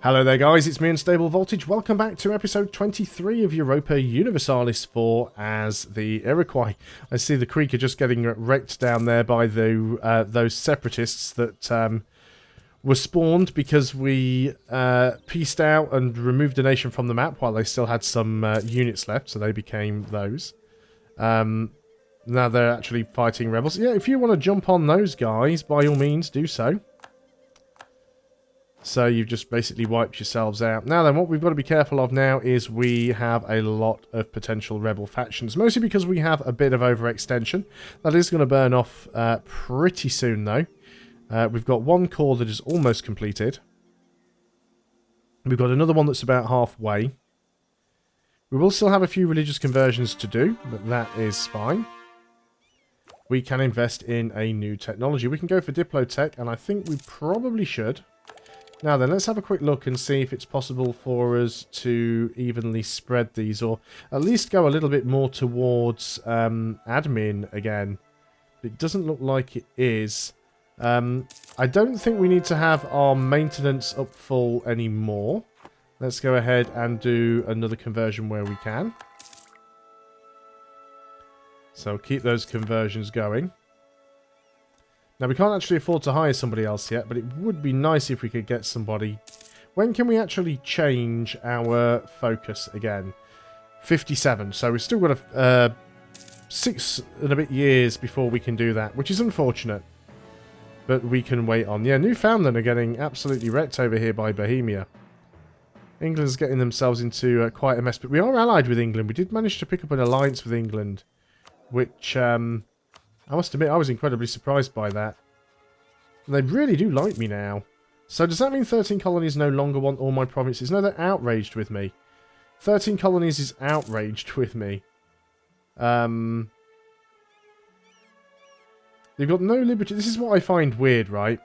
Hello there guys, it's me Unstable Voltage. Welcome back to episode 23 of Europa Universalis 4 as the Iroquois. I see the Creek are just getting wrecked down there by the those separatists that were spawned because we pieced out and removed a nation from the map while they still had some units left, so they became those. Now they're actually fighting rebels. Yeah, if you want to jump on those guys, by all means do so. So you've just basically wiped yourselves out. Now then, what we've got to be careful of now is we have a lot of potential rebel factions. Mostly because we have a bit of overextension. That is going to burn off pretty soon though. We've got one core that is almost completed. We've got another one that's about halfway. We will still have a few religious conversions to do, but that is fine. We can invest in a new technology. We can go for Diplotech, and I think we probably should. Now then, let's have a quick look and see if it's possible for us to evenly spread these, or at least go a little bit more towards admin again. It doesn't look like it is. I don't think we need to have our maintenance up full anymore. Let's go ahead and do another conversion where we can. So keep those conversions going. Now, we can't actually afford to hire somebody else yet, but it would be nice if we could get somebody. When can we actually change our focus again? 57. So we've still got 6 and a bit years before we can do that, which is unfortunate. But we can wait on. Yeah, Newfoundland are getting absolutely wrecked over here by Bohemia. England's getting themselves into quite a mess, but we are allied with England. We did manage to pick up an alliance with England, which... I must admit, I was incredibly surprised by that. They really do like me now. So does that mean 13 colonies no longer want all my provinces? No, they're outraged with me. 13 colonies is outraged with me. They've got no liberty. This is what I find weird, right?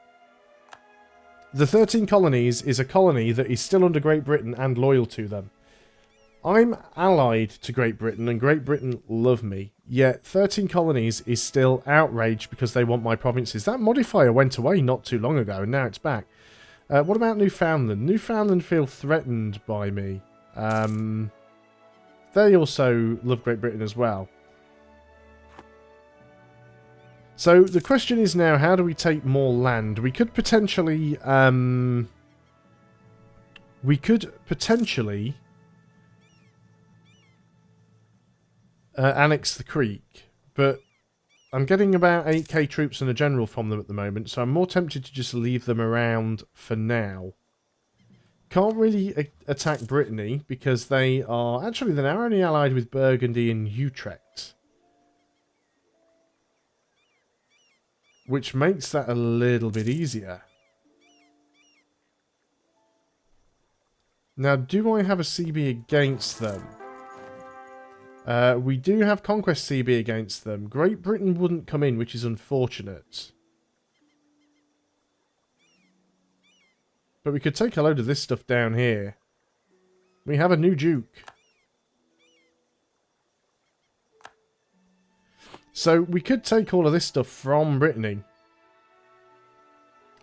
The 13 colonies is a colony that is still under Great Britain and loyal to them. I'm allied to Great Britain, and Great Britain love me. Yet 13 colonies is still outraged because they want my provinces. That modifier went away not too long ago, and now it's back. What about Newfoundland? Newfoundland feel threatened by me. They also love Great Britain as well. So the question is now, how do we take more land? We could potentially... annex the Creek, but I'm getting about 8k troops and a general from them at the moment, so I'm more tempted to just leave them around for now. Can't really attack Brittany because they are... Actually, they're now only allied with Burgundy and Utrecht, which makes that a little bit easier. Now, do I have a CB against them? We do have Conquest CB against them. Great Britain wouldn't come in, which is unfortunate. But we could take a load of this stuff down here. We have a new Duke. So we could take all of this stuff from Brittany.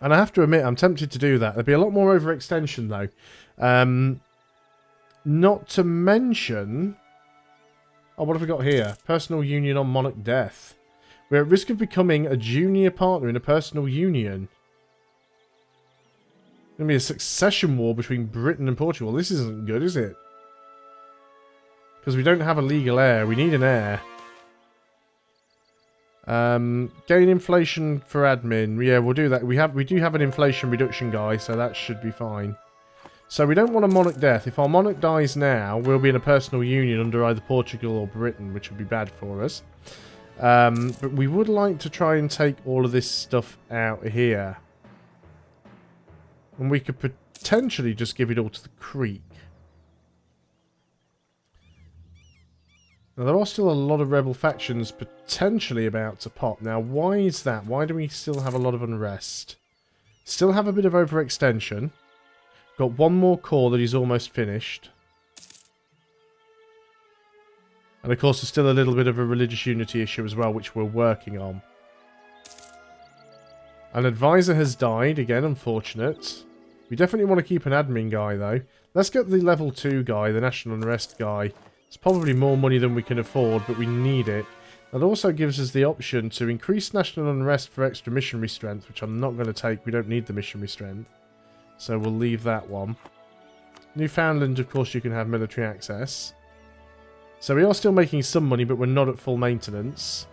And I have to admit, I'm tempted to do that. There'd be a lot more overextension, though. Not to mention... Oh, what have we got here? Personal union on monarch death. We're at risk of becoming a junior partner in a personal union. There's going to be a succession war between Britain and Portugal. This isn't good, is it? Because we don't have a legal heir. We need an heir. Gain inflation for admin. Yeah, we'll do that. We do have an inflation reduction guy, so that should be fine. So we don't want a monarch death. If our monarch dies now, we'll be in a personal union under either Portugal or Britain, which would be bad for us. But we would like to try and take all of this stuff out here. And we could potentially just give it all to the Creek. Now, there are still a lot of rebel factions potentially about to pop. Now, why is that? Why do we still have a lot of unrest? Still have a bit of overextension. Got one more core that is almost finished. And of course there's still a little bit of a religious unity issue as well, which we're working on. An advisor has died, again unfortunate. We definitely want to keep an admin guy, though. Let's get the level 2 guy, the national unrest guy. It's probably more money than we can afford, but we need it. That also gives us the option to increase national unrest for extra missionary strength, which I'm not going to take. We don't need the missionary strength. So we'll leave that one. Newfoundland, of course, you can have military access. So we are still making some money, but we're not at full maintenance.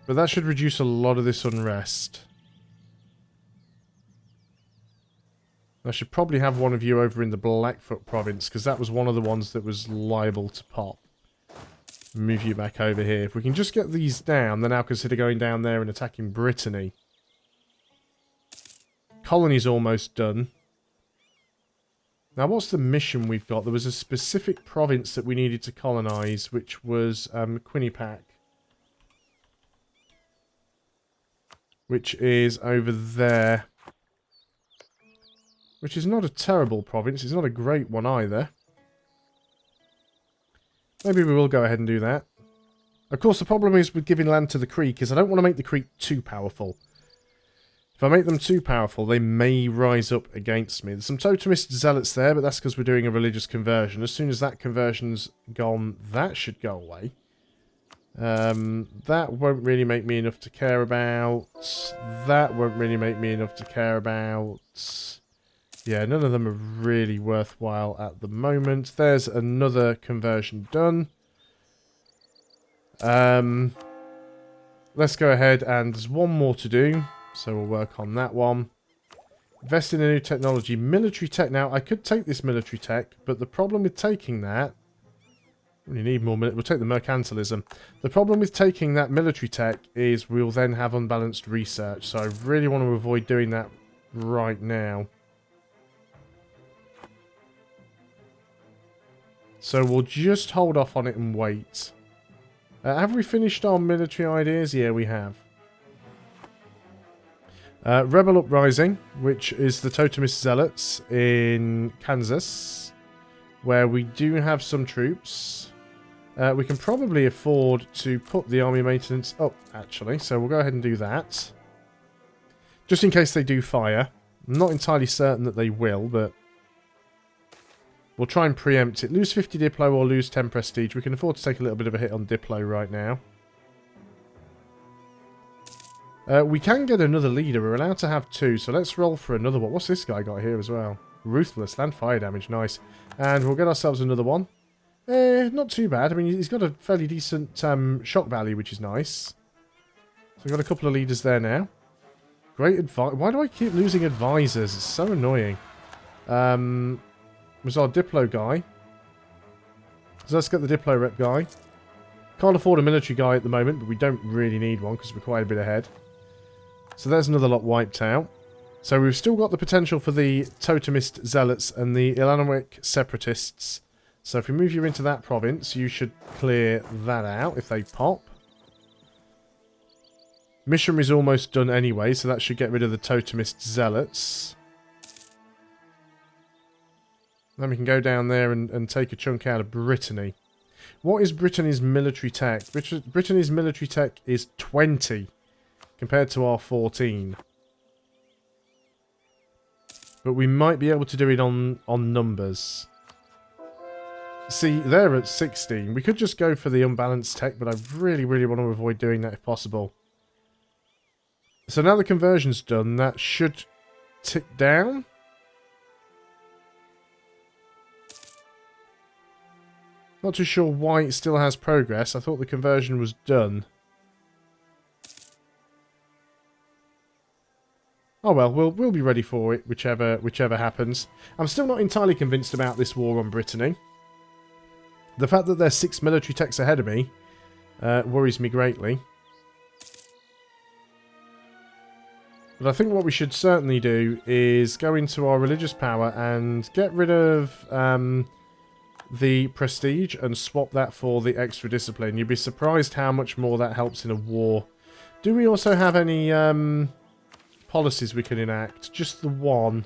But that should reduce a lot of this unrest. I should probably have one of you over in the Blackfoot province, because that was one of the ones that was liable to pop. Move you back over here. If we can just get these down, then I'll consider going down there and attacking Brittany. Colony's almost done. Now, what's the mission we've got? There was a specific province that we needed to colonise, which was Quinnipiac. Which is over there. Which is not a terrible province. It's not a great one either. Maybe we will go ahead and do that. Of course, the problem is with giving land to the Creek is I don't want to make the Creek too powerful. If I make them too powerful, they may rise up against me. There's some totemist zealots there, but that's because we're doing a religious conversion. As soon as that conversion's gone, that should go away. That won't really make me enough to care about. That won't really make me enough to care about. Yeah, none of them are really worthwhile at the moment. There's another conversion done. Let's go ahead and there's one more to do. So we'll work on that one. Invest in a new technology. Military tech. Now, I could take this military tech, but the problem with taking that... We need more... We'll take the mercantilism. The problem with taking that military tech is we'll then have unbalanced research. So I really want to avoid doing that right now. So we'll just hold off on it and wait. Have we finished our military ideas? Yeah, we have. Rebel Uprising, which is the Totemist Zealots in Kansas, where we do have some troops. We can probably afford to put the army maintenance up, actually, so we'll go ahead and do that. Just in case they do fire. I'm not entirely certain that they will, but... We'll try and preempt it. Lose 50 Diplo or lose 10 Prestige. We can afford to take a little bit of a hit on Diplo right now. We can get another leader. We're allowed to have 2, so let's roll for another one. What's this guy got here as well? Ruthless. Land fire damage. Nice. And we'll get ourselves another one. Not too bad. I mean, he's got a fairly decent shock value, which is nice. So we've got a couple of leaders there now. Great advice. Why do I keep losing advisors? It's so annoying. Was our Diplo guy. So let's get the Diplo rep guy. Can't afford a military guy at the moment, but we don't really need one because we're quite a bit ahead. So there's another lot wiped out. So we've still got the potential for the Totemist Zealots and the Ilanawik Separatists. So if we move you into that province, you should clear that out if they pop. Missionary's almost done anyway, so that should get rid of the Totemist Zealots. Then we can go down there and take a chunk out of Brittany. What is Brittany's military tech? Brittany's military tech is 20 compared to our 14. But we might be able to do it on numbers. See, they're at 16. We could just go for the unbalanced tech, but I really, really want to avoid doing that if possible. So now the conversion's done, that should tick down. Not too sure why it still has progress. I thought the conversion was done. Oh well, we'll be ready for it, whichever happens. I'm still not entirely convinced about this war on Brittany. The fact that there's 6 military techs ahead of me worries me greatly. But I think what we should certainly do is go into our religious power and get rid of the prestige and swap that for the extra discipline. You'd be surprised how much more that helps in a war. Do we also have any policies we can enact? Just the one.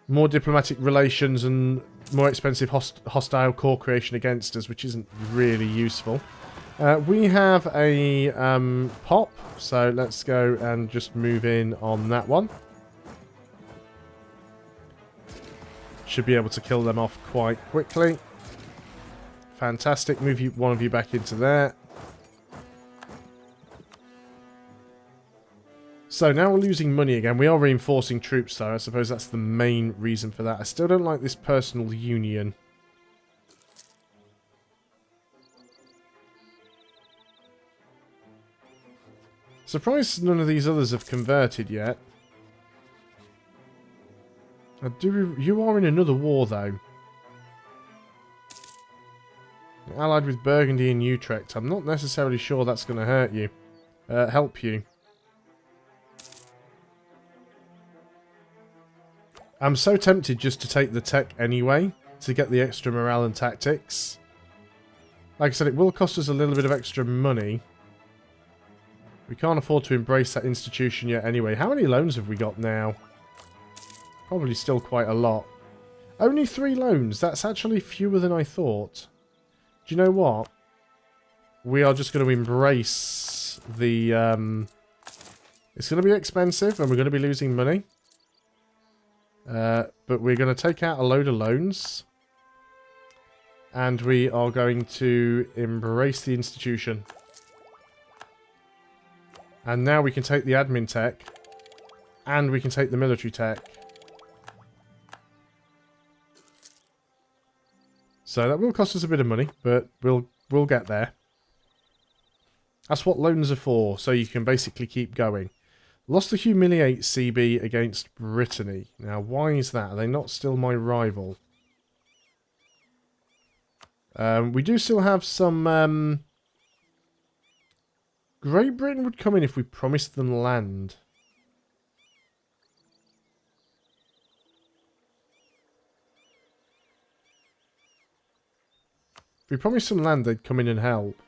More diplomatic relations and more expensive hostile core creation against us, which isn't really useful. We have a pop, so let's go and just move in on that one. Should be able to kill them off quite quickly. Fantastic. Move one of you back into there. So now we're losing money again. We are reinforcing troops though. I suppose that's the main reason for that. I still don't like this personal union. Surprised none of these others have converted yet. You are in another war though. You're allied with Burgundy and Utrecht. I'm not necessarily sure that's going to hurt you. Help you. I'm so tempted just to take the tech anyway, to get the extra morale and tactics. Like I said, it will cost us a little bit of extra money. We can't afford to embrace that institution yet anyway. How many loans have we got now? Probably still quite a lot. Only 3 loans. That's actually fewer than I thought. Do you know what? We are just going to embrace the... It's going to be expensive and we're going to be losing money. But we're going to take out a load of loans. And we are going to embrace the institution. And now we can take the admin tech. And we can take the military tech. So that will cost us a bit of money, but we'll get there. That's what loans are for, so you can basically keep going. Lost to humiliate CB against Brittany. Now, why is that? Are they not still my rival? We do still have some... Great Britain would come in if we promised them land. If we promised some land, they'd come in and help.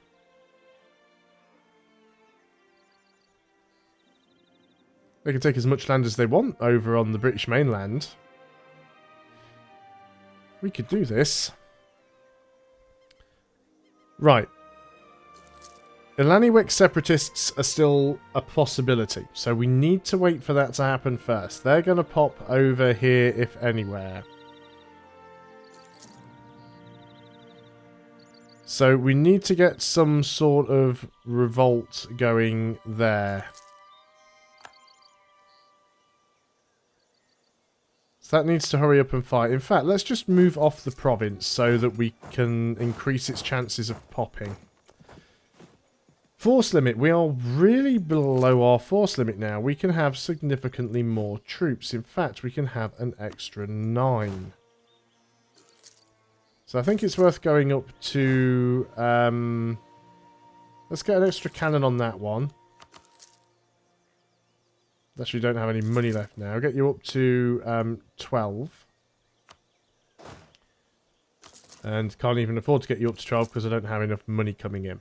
They can take as much land as they want over on the British mainland. We could do this. Right. Ilaniwek separatists are still a possibility, so we need to wait for that to happen first. They're going to pop over here, if anywhere. So we need to get some sort of revolt going there. So that needs to hurry up and fight. In fact, let's just move off the province so that we can increase its chances of popping. Force limit. We are really below our force limit now. We can have significantly more troops. In fact, we can have an extra 9. So I think it's worth going up to... let's get an extra cannon on that one. Actually, don't have any money left now. I'll get you up to 12. And can't even afford to get you up to 12 because I don't have enough money coming in.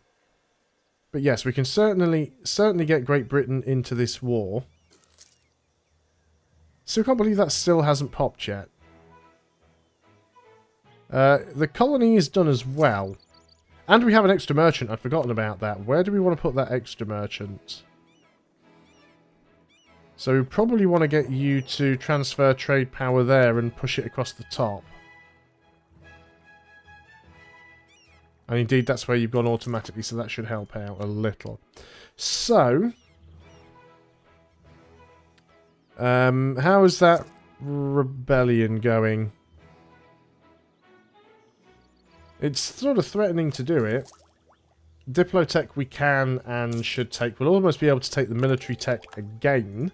But yes, we can certainly get Great Britain into this war. Still can't believe that still hasn't popped yet. The colony is done as well. And we have an extra merchant. I'd forgotten about that. Where do we want to put that extra merchant? So we probably want to get you to transfer trade power there and push it across the top. And indeed, that's where you've gone automatically, so that should help out a little. So, how is that rebellion going? It's sort of threatening to do it. Diplotech we can and should take. We'll almost be able to take the military tech again.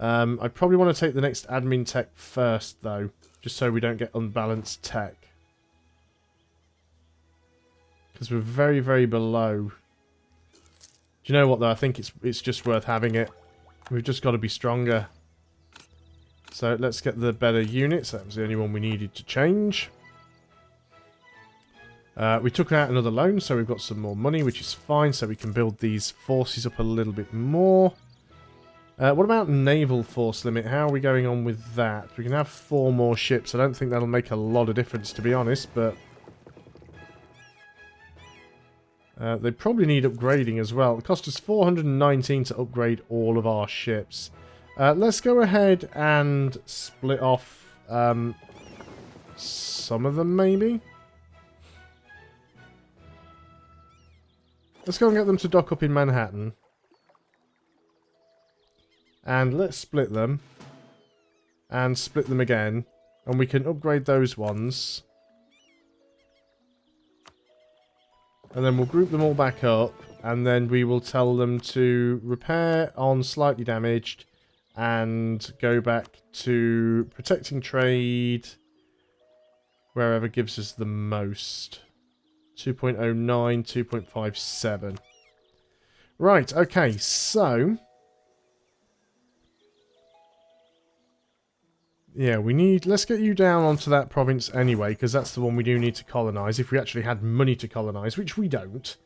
I probably want to take the next admin tech first, though, just so we don't get unbalanced tech. Because we're very, very below. Do you know what, though? I think it's just worth having it. We've just got to be stronger. So let's get the better units. That was the only one we needed to change. We took out another loan, so we've got some more money, which is fine. So we can build these forces up a little bit more. What about naval force limit? How are we going on with that? We can have 4 more ships. I don't think that'll make a lot of difference, to be honest, but... They probably need upgrading as well. It cost us 419 to upgrade all of our ships. Let's go ahead and split off some of them, maybe? Let's go and get them to dock up in Manhattan. And let's split them. And split them again. And we can upgrade those ones. And then we'll group them all back up. And then we will tell them to repair on slightly damaged. And go back to protecting trade. Wherever gives us the most. 2.09, 2.57. Right, okay, so... yeah, we need... let's get you down onto that province anyway, because that's the one we do need to colonise, if we actually had money to colonise, which we don't.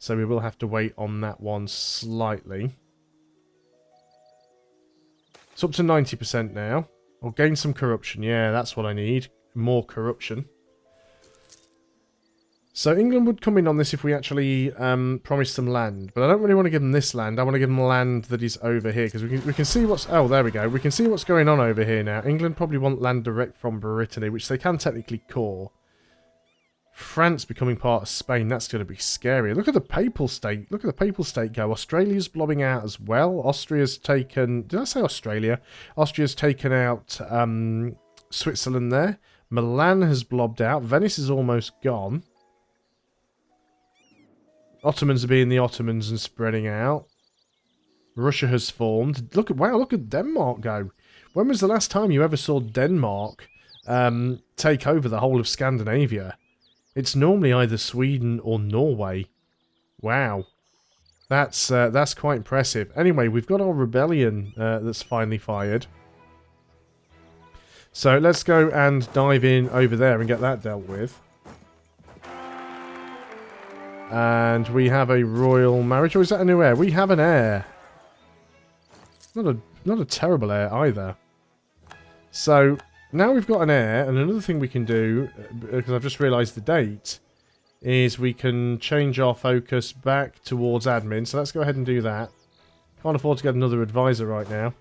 So we will have to wait on that one slightly. It's up to 90% now. I'll gain some corruption. Yeah, that's what I need. More corruption. So England would come in on this if we actually promised them land. But I don't really want to give them this land. I want to give them land that is over here. Because we can see what's... oh, there we go. We can see what's going on over here now. England probably want land direct from Brittany, which they can technically core. France becoming part of Spain. That's going to be scary. Look at the Papal State. Look at the Papal State go. Australia's blobbing out as well. Austria's taken... did I say Australia? Austria's taken out Switzerland there. Milan has blobbed out. Venice is almost gone. Ottomans are being the Ottomans and spreading out. Russia has formed. Look at... wow, look at Denmark go. When was the last time you ever saw Denmark take over the whole of Scandinavia? It's normally either Sweden or Norway. Wow. That's quite impressive. Anyway, we've got our rebellion that's finally fired. So let's go and dive in over there and get that dealt with. And we have a royal marriage, or is that a new heir? We have an heir. Not a terrible heir either. So now we've got an heir, and another thing we can do, because I've just realised the date, is we can change our focus back towards admin. So let's go ahead and do that. Can't afford to get another advisor right now.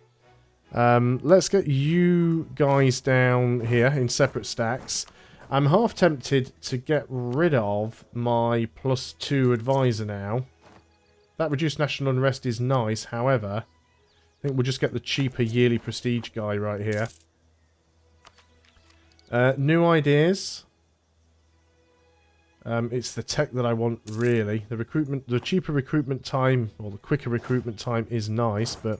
Let's get you guys down here in separate stacks. I'm half tempted to get rid of my +2 advisor now. That reduced national unrest is nice, however, I think we'll just get the cheaper yearly prestige guy right here. New ideas. It's the tech that I want, really. The cheaper recruitment time, or the quicker recruitment time is nice, but...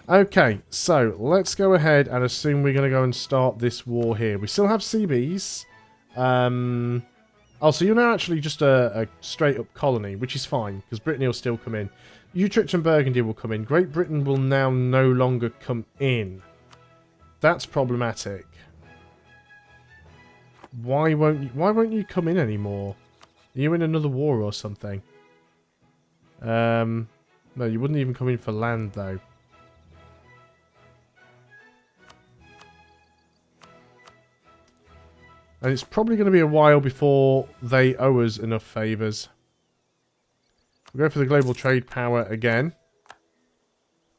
okay, so let's go ahead and assume we're going to go and start this war here. We still have CBs. Oh, so you're now actually just a straight-up colony, which is fine, because Brittany will still come in. Utrecht and Burgundy will come in. Great Britain will now no longer come in. That's problematic. Why won't you come in anymore? Are you in another war or something? No, you wouldn't even come in for land, though. And it's probably going to be a while before they owe us enough favours. We'll go for the global trade power again.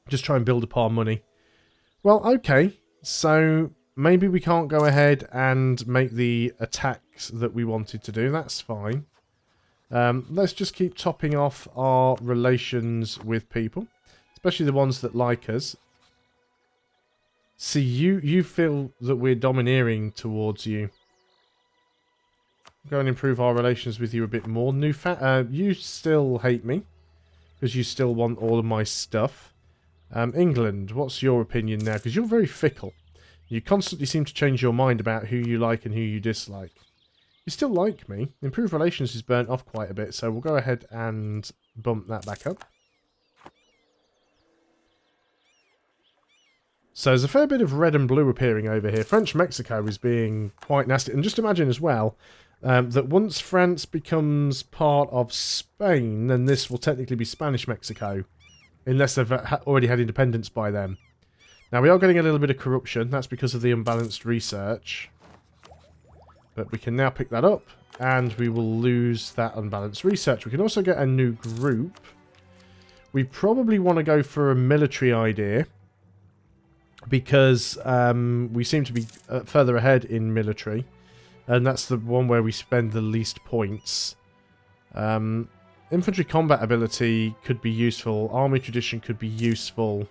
Just try and build up our money. Well, okay. So maybe we can't go ahead and make the attacks that we wanted to do. That's fine. Let's just keep topping off our relations with people. Especially the ones that like us. See, you feel that we're domineering towards you. Go and improve our relations with you a bit more. You still hate me. Because you still want all of my stuff. England, what's your opinion now? Because you're very fickle. You constantly seem to change your mind about who you like and who you dislike. You still like me. Improved relations is burnt off quite a bit, so we'll go ahead and bump that back up. So there's a fair bit of red and blue appearing over here. French Mexico is being quite nasty. And just imagine as well, that once France becomes part of Spain, then this will technically be Spanish Mexico. Unless they've already had independence by then. Now we are getting a little bit of corruption. That's because of the unbalanced research. But we can now pick that up. and we will lose that unbalanced research. We can also get a new group. We probably want to go for a military idea, because we seem to be further ahead in military, and that's the one where we spend the least points. Infantry combat ability could be useful. Army tradition could be useful.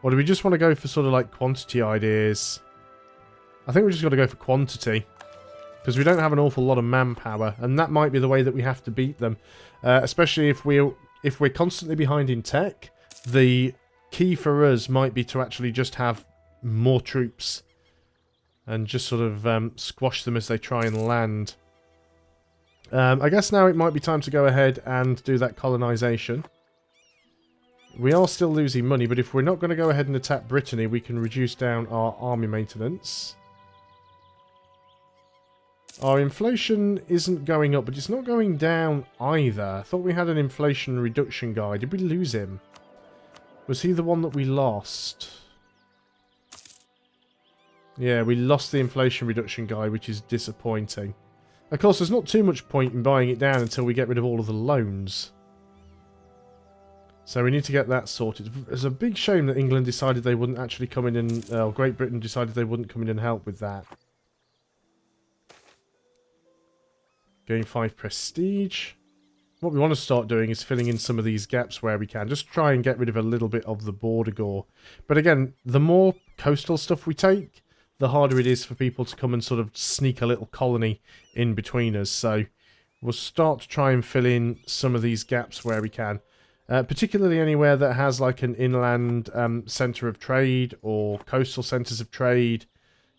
Or do we just want to go for sort of like quantity ideas? I think we just got to go for quantity, because we don't have an awful lot of manpower, and that might be the way that we have to beat them. Especially if we're constantly behind in tech, the key for us might be to actually just have more troops and just sort of squash them as they try and land. I guess now it might be time to go ahead and do that colonization. We are still losing money, but if we're not going to go ahead and attack Brittany, we can reduce down our army maintenance. Our inflation isn't going up, but it's not going down either. I thought we had an inflation reduction guy. Did we lose him? Was he the one that we lost? Yeah, we lost the inflation reduction guy, which is disappointing. Of course, there's not too much point in buying it down until we get rid of all of the loans. So we need to get that sorted. It's a big shame that England decided they wouldn't actually come in and... or Great Britain decided they wouldn't come in and help with that. Gain 5 prestige. What we want to start doing is filling in some of these gaps where we can. Just try and get rid of a little bit of the border gore. But again, the more coastal stuff we take, the harder it is for people to come and sort of sneak a little colony in between us. So we'll start to try and fill in some of these gaps where we can. Particularly anywhere that has like an inland centre of trade or coastal centres of trade.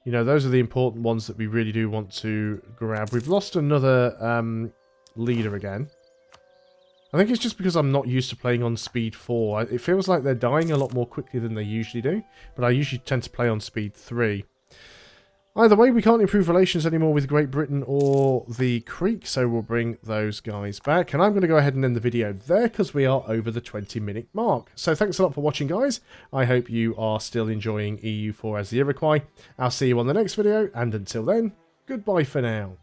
You know, those are the important ones that we really do want to grab. We've lost another leader again. I think it's just because I'm not used to playing on speed 4. It feels like they're dying a lot more quickly than they usually do. But I usually tend to play on speed 3. Either way, we can't improve relations anymore with Great Britain or the Creek, so we'll bring those guys back. And I'm going to go ahead and end the video there, because we are over the 20-minute mark. So thanks a lot for watching, guys. I hope you are still enjoying EU4 as the Iroquois. I'll see you on the next video, and until then, goodbye for now.